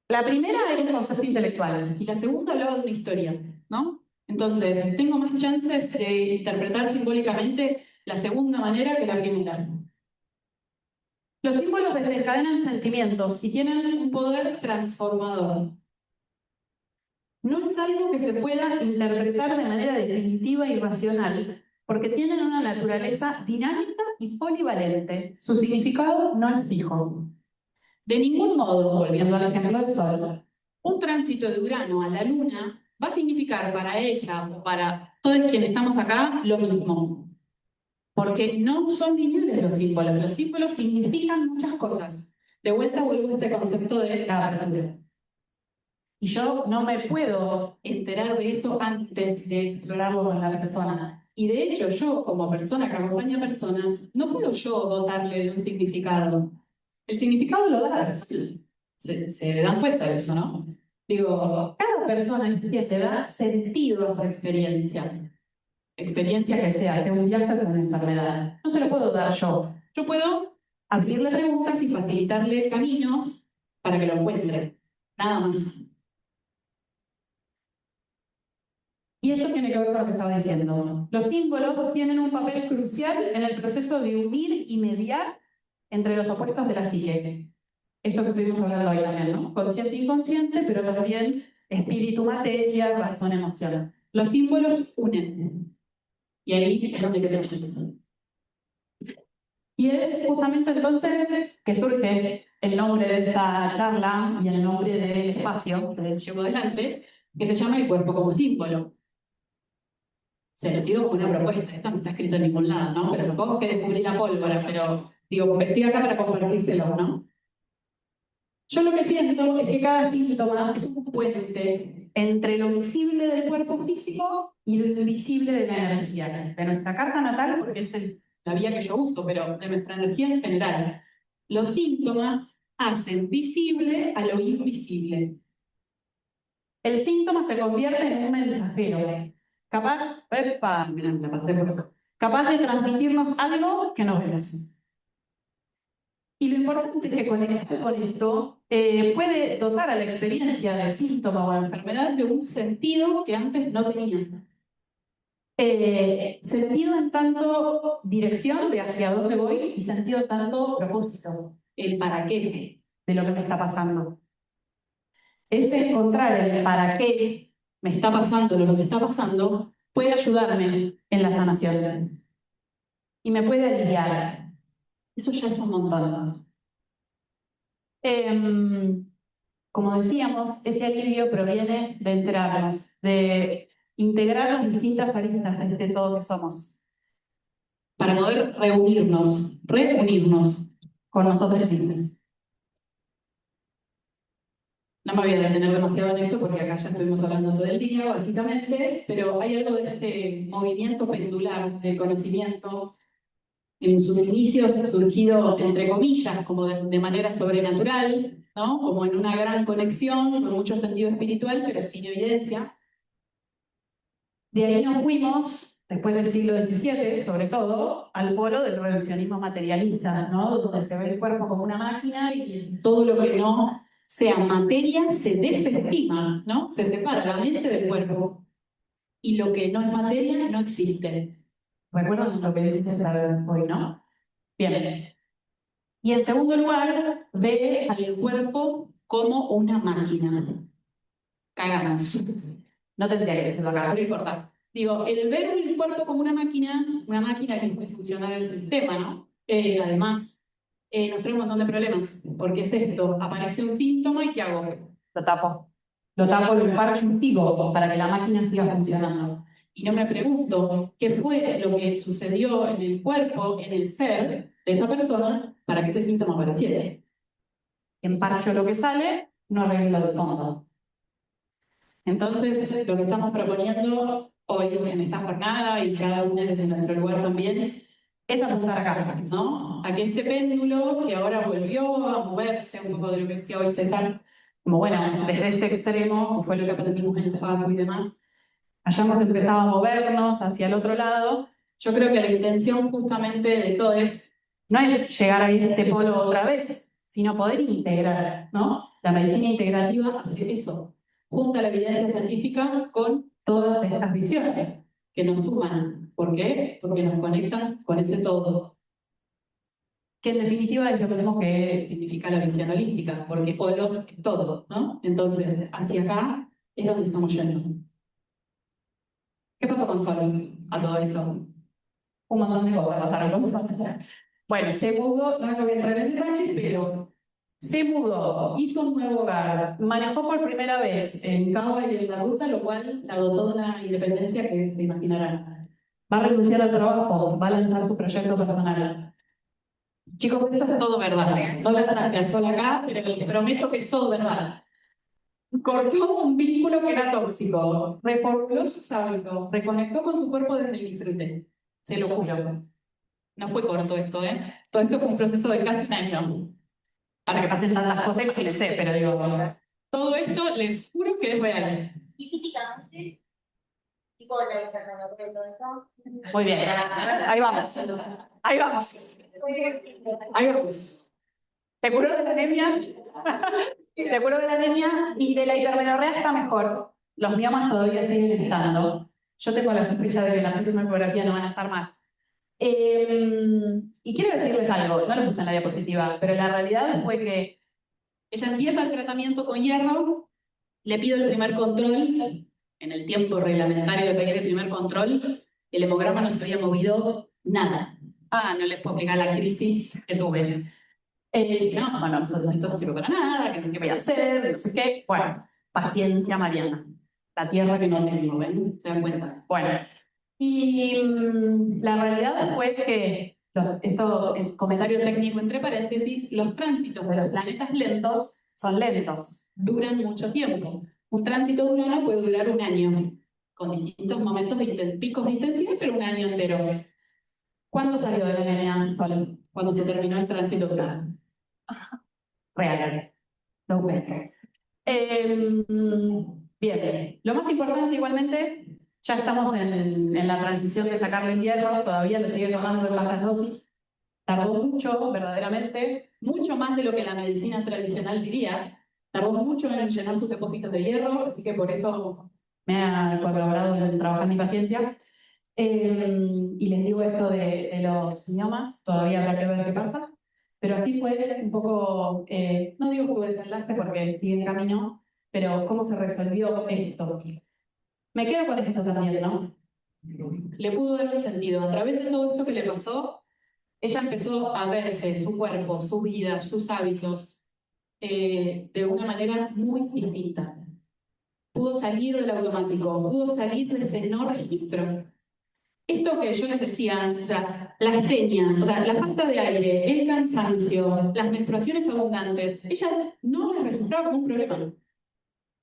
la primera era un concepto intelectual y la segunda hablaba de una historia, ¿no? Entonces, tengo más chances de interpretar simbólicamente la segunda manera que la primera. Los símbolos desencadenan sentimientos y tienen un poder transformador. No es algo que se pueda interpretar de manera definitiva y racional, porque tienen una naturaleza dinámica y polivalente. Su significado no es fijo. De ningún modo, volviendo al ejemplo del Sol, un tránsito de Urano a la Luna va a significar para ella o para todos quienes estamos acá lo mismo. Porque no son lineales los símbolos significan muchas cosas. De vuelta vuelvo a este concepto de la apertura. Y yo no me puedo enterar de eso antes de explorarlo con la persona. Y de hecho, yo como persona que acompaña a personas, no puedo yo dotarle de un significado. El significado lo da la persona. Se dan cuenta de eso, ¿no? Digo, cada persona entiende, da sentido a su experiencia. Experiencia que sea un viaje con una enfermedad. No se lo puedo dar yo. Yo puedo abrirle preguntas y facilitarle caminos para que lo encuentre. Nada más. Y esto tiene que ver con lo que estaba diciendo. Los símbolos tienen un papel crucial en el proceso de unir y mediar entre los opuestos de la psique. Esto que estuvimos hablando hoy también, ¿no? Consciente e inconsciente, pero también espíritu, materia, razón, emoción. Los símbolos unen. Y ahí es donde queremos. Y es justamente entonces que surge el nombre de esta charla y el nombre del espacio que llevo adelante, que se llama el cuerpo como símbolo. Se lo tiro como una propuesta, esto no está escrito en ningún lado, ¿no? Pero tampoco es que descubrí la pólvora, pero digo, estoy acá para compartírselo, ¿no? Yo lo que siento es que cada síntoma es un puente entre lo visible del cuerpo físico y lo invisible de la energía, de nuestra carta natal, porque es la vía que yo uso, pero de nuestra energía en general. Los síntomas hacen visible a lo invisible. El síntoma se convierte en un mensajero, capaz de transmitirnos algo que no vemos. Y lo importante es que conectar con esto puede dotar a la experiencia de síntoma o enfermedad de un sentido que antes no tenía. Sentido en tanto dirección de hacia dónde voy y sentido en tanto propósito, el para qué de lo que me está pasando. Es encontrar el para qué me está pasando lo que me está pasando puede ayudarme en la sanación y me puede aliviar. Eso ya es un montón. Como decíamos, ese alivio proviene de enterarnos, de integrar las distintas aristas de todo que somos, para poder reunirnos con nosotros mismos. No me voy a detener demasiado en esto porque acá ya estuvimos hablando todo el día, básicamente, pero hay algo de este movimiento pendular del conocimiento en sus inicios surgido, entre comillas, como de manera sobrenatural, ¿no? Como en una gran conexión, con mucho sentido espiritual, pero sin evidencia. De ahí nos fuimos, después del siglo XVII, sobre todo, al polo del reduccionismo materialista, ¿no? Donde se ve el cuerpo como una máquina y todo lo que no sea materia se desestima, ¿no? Se separa la mente del cuerpo. Y lo que no es materia no existe. ¿Recuerdan lo que dice César hoy, no? Bien. Y en segundo lugar, ve al cuerpo como una máquina. Cagamos. No tendría que decirlo acá, pero importa. Digo, el ver el cuerpo como una máquina que puede funcionar en el sistema, ¿no? Además, nos trae un montón de problemas. Porque es esto, aparece un síntoma y ¿qué hago? Lo tapo. Lo tapo, lo emparcho un para que la máquina siga funcionando. y no me pregunto qué fue lo que sucedió en el cuerpo, en el ser de esa persona para que ese síntoma apareciera. Emparcho lo que sale, no arreglo de fondo. Entonces, lo que estamos proponiendo hoy en esta jornada y cada uno desde nuestro lugar también es apuntar acá, ¿no? A que este péndulo que ahora volvió a moverse, un poco de lo que decía hoy César, como bueno, desde este extremo, que fue lo que aprendimos en el FACU y demás, hayamos empezado a movernos hacia el otro lado. Yo creo que la intención justamente de todo no es llegar a este polo otra vez, sino poder integrar, ¿no? La medicina integrativa hace eso, junta la evidencia científica con todas estas visiones que nos suman. ¿Por qué? Porque nos conectan con ese todo. Que en definitiva es lo mismo que significa la visión holística, porque holos es todo, ¿no? Entonces, hacia acá es donde estamos yendo. ¿Qué pasó con Sol a todo esto? Un montón de cosas pasaron con Sol. Bueno, se mudó, no voy a entrar en detalles, pero se mudó, hizo un nuevo hogar, manejó por primera vez en Cava y en la ruta, lo cual la dotó de una independencia que se imaginarán. Va a renunciar al trabajo, va a lanzar su proyecto personal. Chicos, esto es todo verdad. No la traje a Sol acá, pero les prometo que es todo verdad. Cortó un vínculo que era tóxico, reformuló sus hábitos, reconectó con su cuerpo desde el disfrute. Se lo juro. No fue corto esto, ¿eh? Todo esto fue un proceso de casi un año. Para que pasen tantas cosas, imagínense, pero digo, todo esto les juro que es real. ¿Y físicamente? ¿Y con la enfermedad de todo eso? Muy bien, ahí vamos. Ahí vamos. Ahí vamos. ¿Te curó de la anemia? ¿Te curó de la anemia? Y de la hipermenorrea está mejor. Los miomas todavía siguen estando. Yo tengo la sospecha de que en la próxima ecografía no van a estar más. Y quiero decirles algo, no lo puse en la diapositiva, pero la realidad fue que ella empieza el tratamiento con hierro, le pido el primer control, en el tiempo reglamentario de pedir el primer control, el hemograma no se había movido nada. No les puedo explicar la crisis que tuve. No, bueno, esto no sirve para nada, ¿qué voy a hacer? No sé qué. Bueno, paciencia, Mariana. La tierra que no tengo, ¿ven? ¿Se dan cuenta? Bueno. Y la realidad fue que, esto, el comentario técnico entre paréntesis, los tránsitos de los planetas lentos son lentos, duran mucho tiempo. Un tránsito de Urano puede durar un año, con distintos momentos de picos de intensidad, pero un año entero. ¿Cuándo salió de la anemia Sol? Cuando se terminó el tránsito de Urano. Real. No fue. Bien, lo más importante igualmente, ya estamos en la transición de sacarle el hierro, todavía lo sigue tomando en bajas dosis. Tardó mucho, verdaderamente, mucho más de lo que la medicina tradicional diría. Tardó mucho en llenar sus depósitos de hierro, así que por eso me ha colaborado en trabajar mi paciencia. Y les digo esto de los miomas, todavía habrá que ver qué pasa. Pero aquí fue un poco, no digo que hubo desenlace porque sigue en camino, pero cómo se resolvió esto. Me quedo con esto también, ¿no? Le pudo darle sentido. A través de todo esto que le pasó, ella empezó a verse su cuerpo, su vida, sus hábitos, de una manera muy distinta. Pudo salir del automático, pudo salir de ese no registro. Esto que yo les decía, o sea, la astenia, o sea, la falta de aire, el cansancio, las menstruaciones abundantes, ella no las registraba como un problema.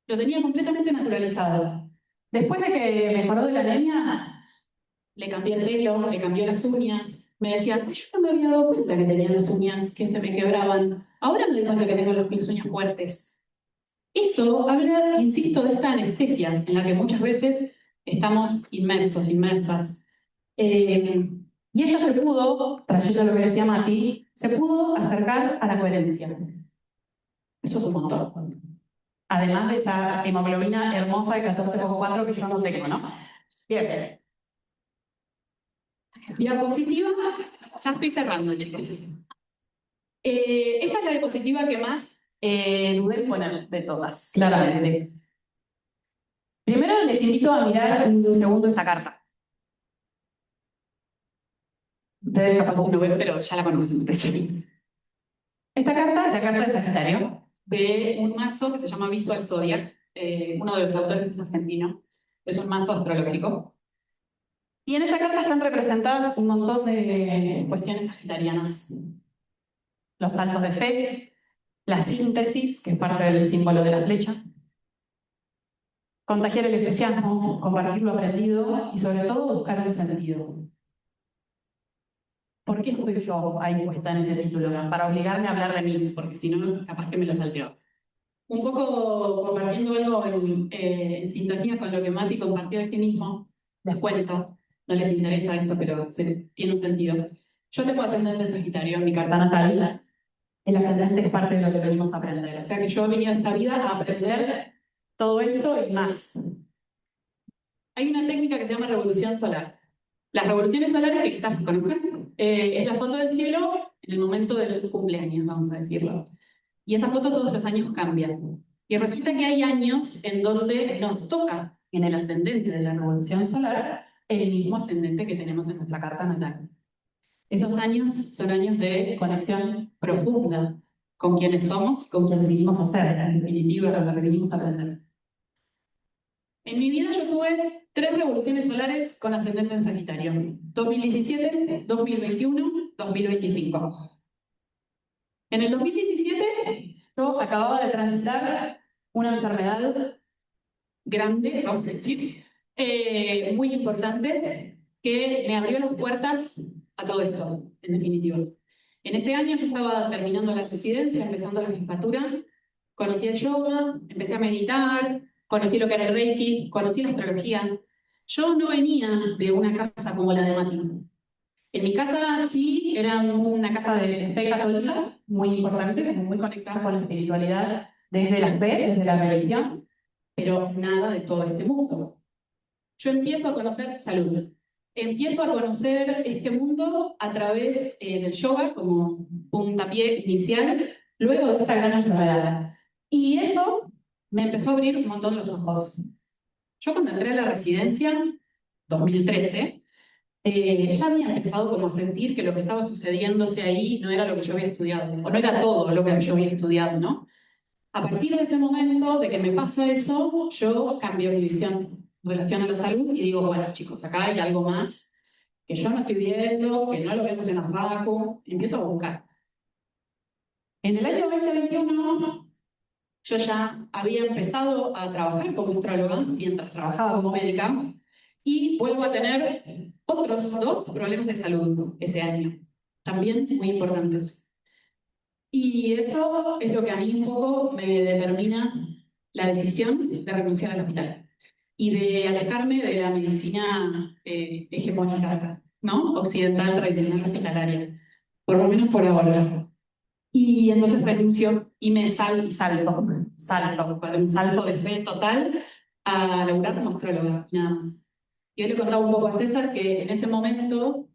Lo tenía completamente naturalizado. Después de que mejoró de la anemia, le cambié el pelo, le cambió las uñas. Me decían, yo no me había dado cuenta que tenía las uñas que se me quebraban. Ahora me doy cuenta que tengo las uñas fuertes. Eso habla, insisto, de esta anestesia en la que muchas veces estamos inmersos, inmersas. Y ella se pudo, trayendo lo que decía Mati, se pudo acercar a la coherencia. Eso es un montón. Además de esa hemoglobina hermosa de 14,4 que yo no tengo, ¿no? Bien. Diapositiva, ya estoy cerrando, chicos. Esta es la diapositiva que más dudé en poner de todas, claramente. Primero les invito a mirar un segundo esta carta. Ustedes capaz que no ven, pero ya la conocen ustedes. Esta carta es la carta de Sagitario, de un mazo que se llama Visual Zodiac. Uno de los autores es argentino. Es un mazo astrológico. Y en esta carta están representadas un montón de cuestiones sagitarianas. Los saltos de fe, la síntesis, que es parte del símbolo de la flecha, contagiar el entusiasmo, compartir lo aprendido y sobre todo buscar el sentido. ¿Por qué estoy yo ahí puesta en ese título? Para obligarme a hablar de mí, porque si no, capaz que me lo salteo. Un poco compartiendo algo en sintonía con lo que Mati compartió de sí mismo, les cuento, no les interesa esto, pero tiene un sentido. Yo tengo ascendente en Sagitario en mi carta natal. El ascendente es parte de lo que venimos a aprender. O sea que yo he venido a esta vida a aprender todo esto y más. Hay una técnica que se llama revolución solar. Las revoluciones solares, que quizás conozcan, es la foto del cielo en el momento del cumpleaños, vamos a decirlo. Y esa foto todos los años cambia. Y resulta que hay años en donde nos toca, en el ascendente de la revolución solar, el mismo ascendente que tenemos en nuestra carta natal. Esos años son años de conexión profunda con quienes somos, con quienes vinimos a ser, en definitiva, con lo que vinimos a aprender. En mi vida yo tuve 3 revoluciones solares con ascendente en Sagitario. 2017, 2021, 2025. En el 2017 yo acababa de transitar una enfermedad grande, vamos a decir, muy importante, que me abrió las puertas a todo esto, en definitiva. En ese año yo estaba terminando la residencia, empezando la jefatura, conocí el yoga, empecé a meditar, conocí lo que era el Reiki, conocí la astrología. Yo no venía de una casa como la de Mati. En mi casa sí era una casa de fe católica, muy importante, muy conectada con la espiritualidad desde la fe, desde la religión, pero nada de todo este mundo. Yo empiezo a conocer salud. Empiezo a conocer este mundo a través del yoga como puntapié inicial, luego de esta gran enfermedad. Y eso me empezó a abrir un montón los ojos. Yo cuando entré a la residencia, 2013, ya había empezado como a sentir que lo que estaba sucediéndose ahí no era lo que yo había estudiado, o no era todo lo que yo había estudiado, ¿no? A partir de ese momento, de que me pasa eso, yo cambio mi visión en relación a la salud y digo, bueno, chicos, acá hay algo más que yo no estoy viendo, que no lo vemos en la facu, empiezo a buscar. En el año 2021, yo ya había empezado a trabajar como astróloga mientras trabajaba como médica y vuelvo a tener otros 2 problemas de salud ese año, también muy importantes. Y eso es lo que a mí un poco me determina la decisión de renunciar al hospital y de alejarme de la medicina hegemónica, ¿no? Occidental, tradicional, hospitalaria, por lo menos por ahora. Y entonces renuncio y me salto, con un salto de fe total a laburar como astróloga, nada más. Yo le contaba un poco a César que en ese momento,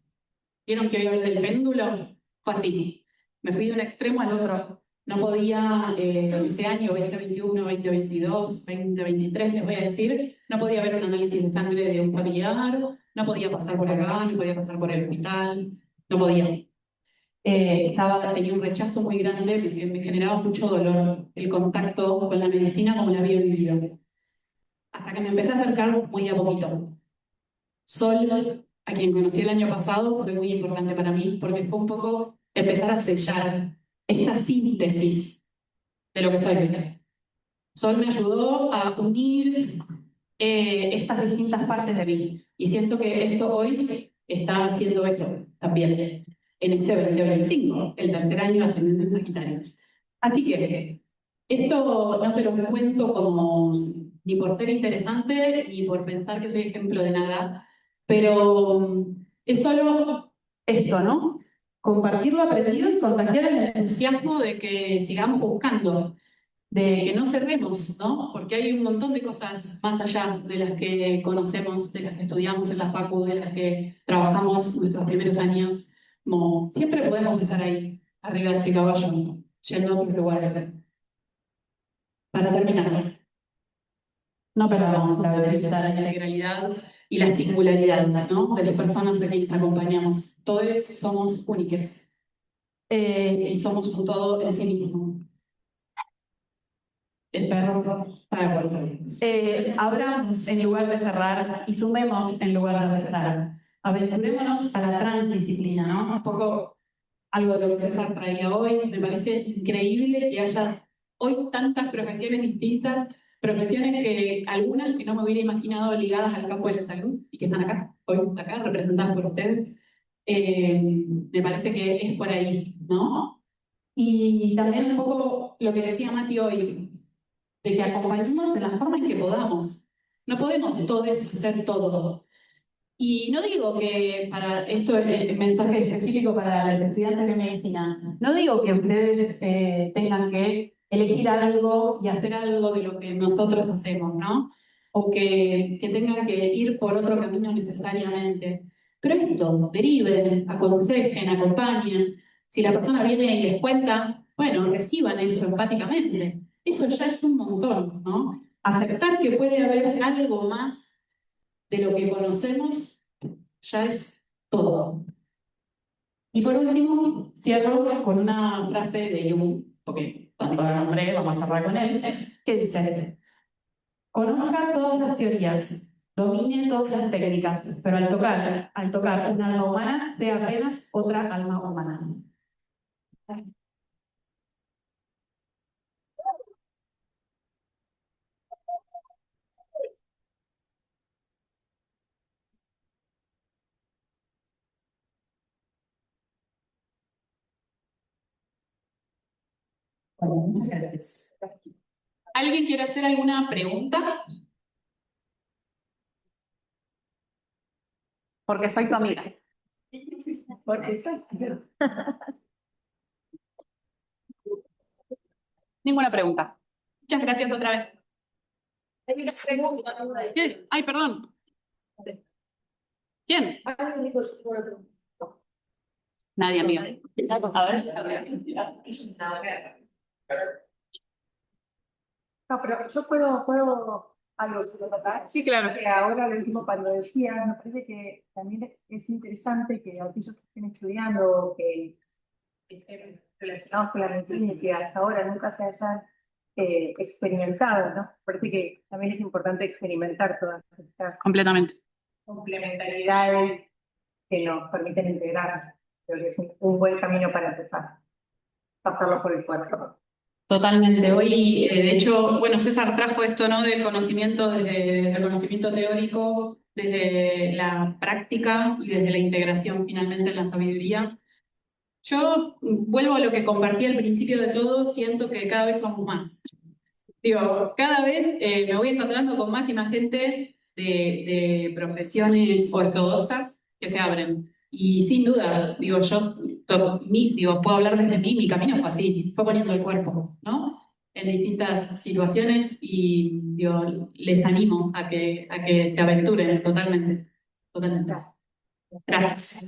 vieron que hoy del péndulo, fue así. Me fui de un extremo al otro. No podía, ese año 2021, 2022, 2023, les voy a decir, no podía ver un análisis de sangre de un familiar, no podía pasar por acá, no podía pasar por el hospital, no podía. Tenía un rechazo muy grande, me generaba mucho dolor el contacto con la medicina como la había vivido. Hasta que me empecé a acercar muy de a poquito. Sol, a quien conocí el año pasado, fue muy importante para mí porque fue un poco empezar a sellar esta síntesis de lo que soy. Sol me ayudó a unir estas distintas partes de mí y siento que esto hoy está haciendo eso también en este 2025, el tercer año ascendente en Sagitario. Así que esto no se lo cuento como ni por ser interesante ni por pensar que soy ejemplo de nada, pero es solo esto, ¿no? Compartir lo aprendido y contagiar el entusiasmo de que sigamos buscando, de que no cerremos, ¿no? Porque hay un montón de cosas más allá de las que conocemos, de las que estudiamos en la facu, de las que trabajamos nuestros primeros años. Como siempre podemos estar ahí, arriba de este caballo, yendo a otros lugares. Para terminar, no perdamos la belleza, la integralidad y la singularidad, ¿no? De las personas a quienes acompañamos. Todos somos únicos y somos un todo en sí mismo. El perro para abramos en lugar de cerrar y sumemos en lugar de restar. aventurémonos a la transdisciplina, ¿no? Un poco algo de lo que César traía hoy. Me parece increíble que haya hoy tantas profesiones distintas, profesiones que algunas que no me hubiera imaginado ligadas al campo de la salud y que están acá, hoy acá, representadas por ustedes. Me parece que es por ahí, ¿no? Y también un poco lo que decía Mati hoy, de que acompañemos de la forma en que podamos. No podemos todos hacer todo. Y no digo que para esto es mensaje específico para los estudiantes de medicina, no digo que ustedes tengan que elegir algo y hacer algo de lo que nosotros hacemos, ¿no? O que tengan que ir por otro camino necesariamente. Pero esto, deriven, aconsejen, acompañen. Si la persona viene y les cuenta, bueno, reciban eso empáticamente. Eso ya es un montón, ¿no? Aceptar que puede haber algo más de lo que conocemos ya es todo. Y por último, cierro con una frase de Jung, porque tanto la nombré, vamos a cerrar con él, que dice: conozca todas las teorías, domine todas las técnicas, pero al tocar un alma humana, sea apenas otra alma humana. Bueno, muchas gracias. ¿Alguien quiere hacer alguna pregunta? Porque soy tu amiga. Porque soy. Ninguna pregunta. Muchas gracias otra vez. ¿Quién? Ay, perdón. ¿Quién? Nadie, amiga. A ver. No, pero yo puedo algo tocar. Sí, claro. Que ahora lo último cuando decía, me parece que también es interesante que aquellos que estén estudiando, que estén relacionados con la medicina y que hasta ahora nunca se hayan experimentado, ¿no? Parece que también es importante experimentar todas estas Completamente. complementariedades que nos permiten integrar. Creo que es un buen camino para empezar, pasarlo por el cuerpo. Totalmente. Hoy, de hecho, bueno, César trajo esto, ¿no? Del conocimiento, desde el conocimiento teórico, desde la práctica y desde la integración finalmente en la sabiduría. Yo vuelvo a lo que compartí al principio de todo, siento que cada vez somos más. Digo, cada vez me voy encontrando con más y más gente de profesiones ortodoxas que se abren. Y sin duda, digo, puedo hablar desde mí, mi camino fue así, fue poniendo el cuerpo, ¿no? En distintas situaciones y digo, les animo a que se aventuren totalmente. Totalmente. Gracias.